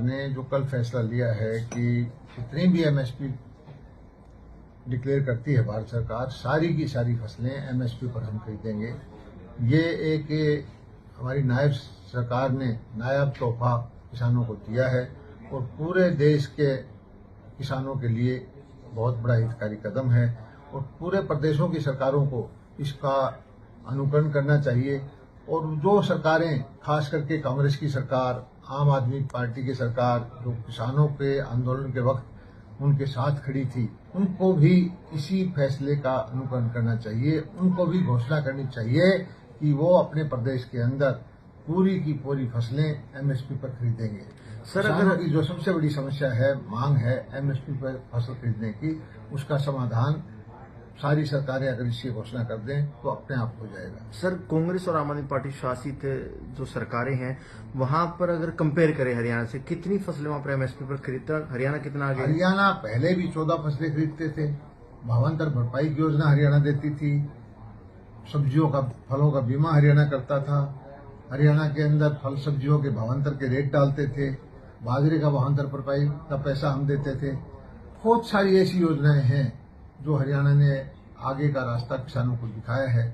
ने जो कल फैसला लिया है कि जितनी भी एमएसपी डिक्लेयर करती है भारत सरकार, सारी की सारी फसलें एमएसपी पर हम खरीदेंगे। ये एक हमारी नायब सरकार ने नायाब तोहफा किसानों को दिया है और पूरे देश के किसानों के लिए बहुत बड़ा हितकारी कदम है और पूरे प्रदेशों की सरकारों को इसका अनुकरण करना चाहिए। और जो सरकारें, खास करके कांग्रेस की सरकार, आम आदमी पार्टी की सरकार, जो किसानों के आंदोलन के वक्त उनके साथ खड़ी थी, उनको भी इसी फैसले का अनुकरण करना चाहिए। उनको भी घोषणा करनी चाहिए कि वो अपने प्रदेश के अंदर पूरी की पूरी फसलें एमएसपी पर खरीदेंगे। किसानों की जो सबसे बड़ी समस्या है, मांग है एमएसपी पर फसल खरीदने की, उसका समाधान सारी सरकारें अगर इसकी घोषणा कर दें तो अपने आप हो जाएगा। सर, कांग्रेस और आम आदमी पार्टी शासित जो सरकारें हैं वहां पर अगर कंपेयर करें हरियाणा से, कितनी फसलें वहां पर एमएसपी पर खरीदता, हरियाणा कितना आगे? हरियाणा पहले भी 14 फसलें खरीदते थे। भावांतर भरपाई की योजना हरियाणा देती थी। सब्जियों का, फलों का बीमा हरियाणा करता था। हरियाणा के अंदर फल सब्जियों के भावांतर के रेट डालते थे। बाजरे का भावांतर भरपाई का पैसा हम देते थे। बहुत सारी ऐसी योजनाएं हैं जो हरियाणा ने आगे का रास्ता किसानों को दिखाया है।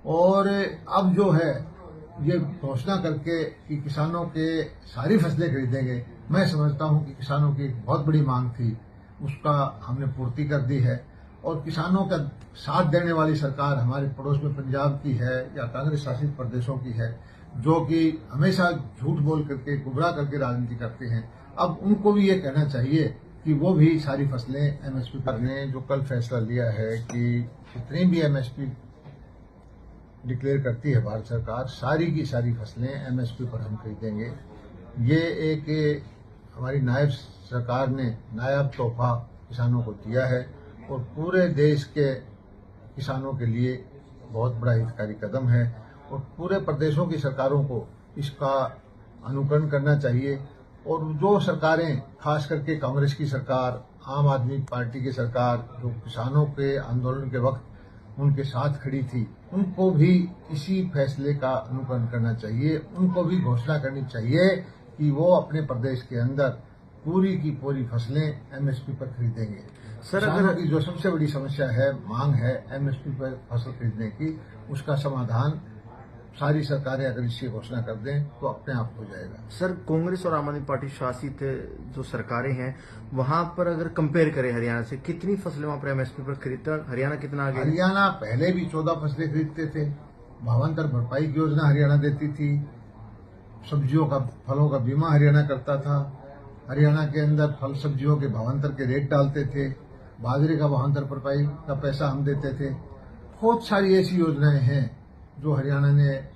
और अब जो है ये घोषणा करके कि किसानों के सारी फसलें खरीदेंगे, मैं समझता हूं कि किसानों की बहुत बड़ी मांग थी, उसका हमने पूर्ति कर दी है। और किसानों का साथ देने वाली सरकार हमारे पड़ोस में पंजाब की है या कांग्रेस शासित प्रदेशों की है, जो कि हमेशा झूठ बोल करके, गुमराह करके राजनीति करते हैं। अब उनको भी ये कहना चाहिए कि वो भी सारी फसलें एमएसपी पर ने जो कल फैसला लिया है कि जितनी भी एमएसपी डिक्लेयर करती है भारत सरकार, सारी की सारी फसलें एमएसपी पर हम खरीदेंगे। ये एक हमारी नायब सरकार ने नायाब तोहफा किसानों को दिया है और पूरे देश के किसानों के लिए बहुत बड़ा हितकारी कदम है और पूरे प्रदेशों की सरकारों को इसका अनुकरण करना चाहिए। और जो सरकारें, खास करके कांग्रेस की सरकार, आम आदमी पार्टी की सरकार, जो किसानों के आंदोलन के वक्त उनके साथ खड़ी थी, उनको भी इसी फैसले का अनुकरण करना चाहिए। उनको भी घोषणा करनी चाहिए कि वो अपने प्रदेश के अंदर पूरी की पूरी फसलें एमएसपी पर खरीदेंगे। किसानों की जो सबसे बड़ी समस्या है, मांग है एमएसपी पर फसल खरीदने की, उसका समाधान सारी सरकारें अगर इसकी घोषणा कर दें तो अपने आप हो जाएगा। सर, कांग्रेस और आम आदमी पार्टी शासित जो सरकारें हैं वहां पर अगर कंपेयर करें हरियाणा से, कितनी फसलें वहां पर एमएसपी पर खरीदता, हरियाणा कितना आगे? हरियाणा पहले भी 14 फसलें खरीदते थे। भावांतर भरपाई की योजना हरियाणा देती थी। सब्जियों का, फलों का बीमा हरियाणा करता था। हरियाणा के अंदर फल सब्जियों के भावांतर के रेट डालते थे। बाजरे का भावांतर भरपाई का पैसा हम देते थे। बहुत सारी ऐसी योजनाएं हैं जो हरियाणा ने